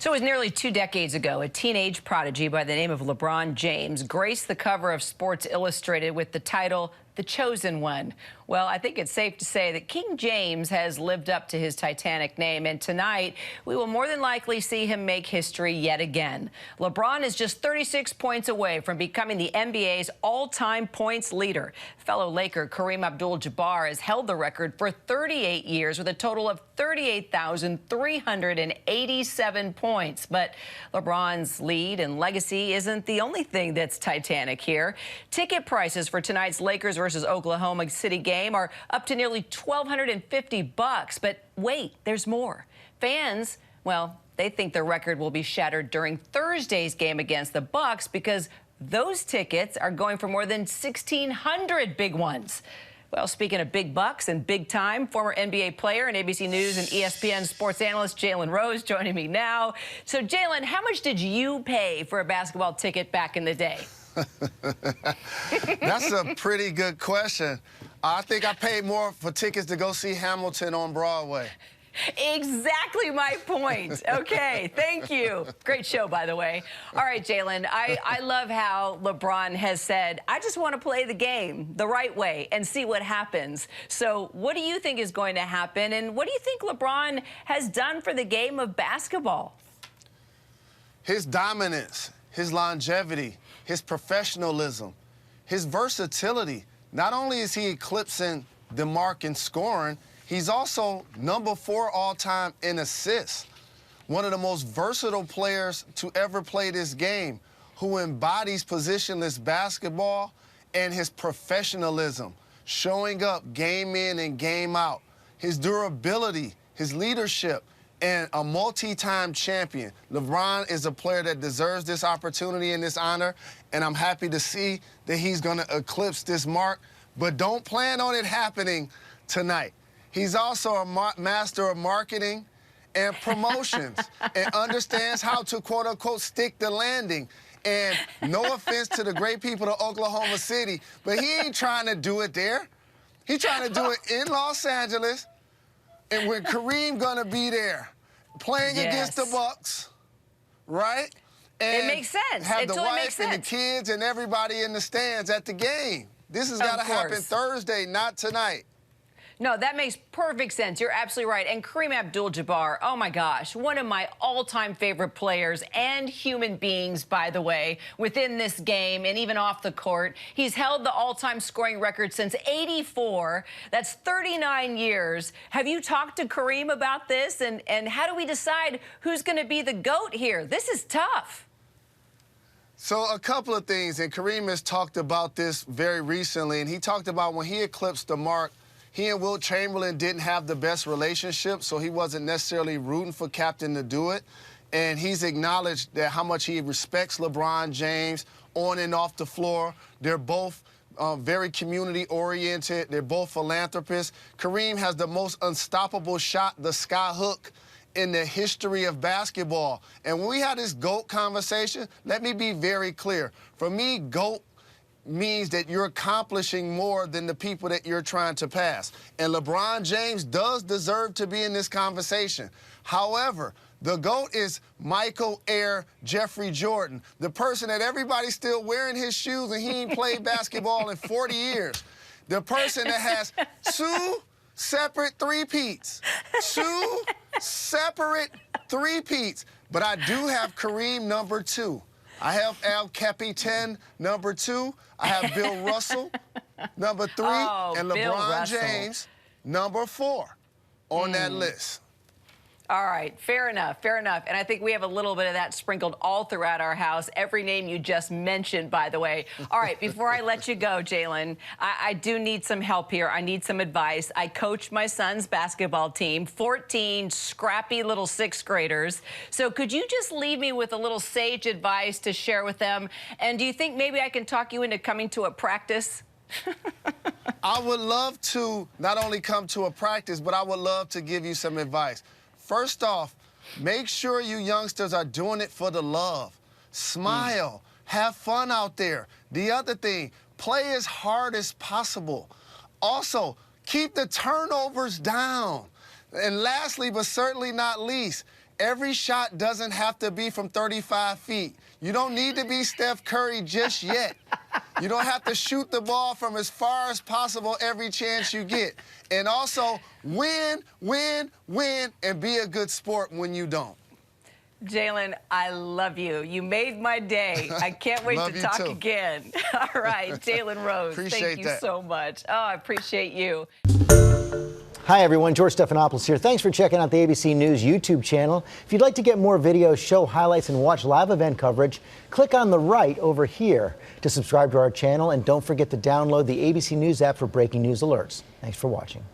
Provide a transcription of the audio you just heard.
So it was nearly 2 decades ago, a teenage prodigy by the name of LeBron James graced the cover of Sports Illustrated with the title, The Chosen One. Well, I think it's safe to say that King James has lived up to his Titanic name, and tonight we will more than likely see him make history yet again. LeBron is just 36 points away from becoming the NBA's all-time points leader. Fellow Laker Kareem Abdul-Jabbar has held the record for 38 years with a total of 38,387 points. But LeBron's lead and legacy isn't the only thing that's Titanic here. Ticket prices for tonight's Lakers versus Oklahoma City game are up to nearly $1,250. But wait, there's more. Fans, well, they think the record will be shattered during Thursday's game against the Bucks because those tickets are going for more than 1,600 big ones. Well, speaking of big bucks and big time, former NBA player and ABC News and ESPN sports analyst Jalen Rose joining me now. So, Jalen, how much did you pay for a basketball ticket back in the day? That's a pretty good question. I think I paid more for tickets to go see Hamilton on Broadway. Exactly my point. Okay, thank you. Great show, by the way. All right, Jalen, I love how LeBron has said, I just want to play the game the right way and see what happens. So what do you think is going to happen, and what do you think LeBron has done for the game of basketball? His dominance, his longevity, his professionalism, his versatility. Not only is he eclipsing the mark in scoring, he's also #4 all-time in assists. One of the most versatile players to ever play this game, who embodies positionless basketball and his professionalism, showing up game in and game out. His durability, his leadership, and a multi-time champion. LeBron is a player that deserves this opportunity and this honor, and I'm happy to see that he's going to eclipse this mark, but don't plan on it happening tonight. He's also a master of marketing and promotions and understands how to, quote-unquote, stick the landing. And no offense to the great people of Oklahoma City, but he ain't trying to do it there. He's trying to do it in Los Angeles, and when Kareem gonna be there playing against the Bucks, right? And it makes sense. have the wife and the kids and everybody in the stands at the game. This has got to happen Thursday, not tonight. No, that makes perfect sense. You're absolutely right. And Kareem Abdul-Jabbar, oh my gosh, one of my all-time favorite players and human beings, by the way, within this game and even off the court. He's held the all-time scoring record since '84. That's 39 years. Have you talked to Kareem about this? And how do we decide who's going to be the GOAT here? This is tough. So a couple of things, and Kareem has talked about this very recently, and he talked about when he eclipsed the mark, he and Wilt Chamberlain didn't have the best relationship, so he wasn't necessarily rooting for Captain to do it. And he's acknowledged that how much he respects LeBron James on and off the floor. They're both very community-oriented. They're both philanthropists. Kareem has the most unstoppable shot, the sky hook, in the history of basketball. And when we had this GOAT conversation, let me be very clear. For me, GOAT means that you're accomplishing more than the people that you're trying to pass. And LeBron James does deserve to be in this conversation. However, the GOAT is Michael Air Jeffrey Jordan, the person that everybody's still wearing his shoes and he ain't played basketball in 40 years. The person that has 2 separate three-peats. 2 separate three-peats. But I do have Kareem #2. I have Al Capitan #2. I have Bill Russell #3, and LeBron James #4 on that list. All right, fair enough, fair enough. And I think we have a little bit of that sprinkled all throughout our house. Every name you just mentioned, by the way. All right, before I let you go, Jalen, I do need some help here. I need some advice. I coach my son's basketball team, 14 scrappy little 6th graders. So could you just leave me with a little sage advice to share with them? And do you think maybe I can talk you into coming to a practice? I would love to not only come to a practice, but I would love to give you some advice. First off, make sure you youngsters are doing it for the love. Smile. Have fun out there. The other thing, play as hard as possible. Also, keep the turnovers down. And lastly, but certainly not least, every shot doesn't have to be from 35 feet. You don't need to be Steph Curry just yet. You don't have to shoot the ball from as far as possible every chance you get. And also, win, and be a good sport when you don't. Jalen, I love you. You made my day. I can't wait to talk again. All right, Jalen Rose, thank you so much. Oh, I appreciate you. Hi, everyone. George Stephanopoulos here. Thanks for checking out the ABC News YouTube channel. If you'd like to get more videos, show highlights, and watch live event coverage, click on the right over here to subscribe to our channel. And don't forget to download the ABC News app for breaking news alerts. Thanks for watching.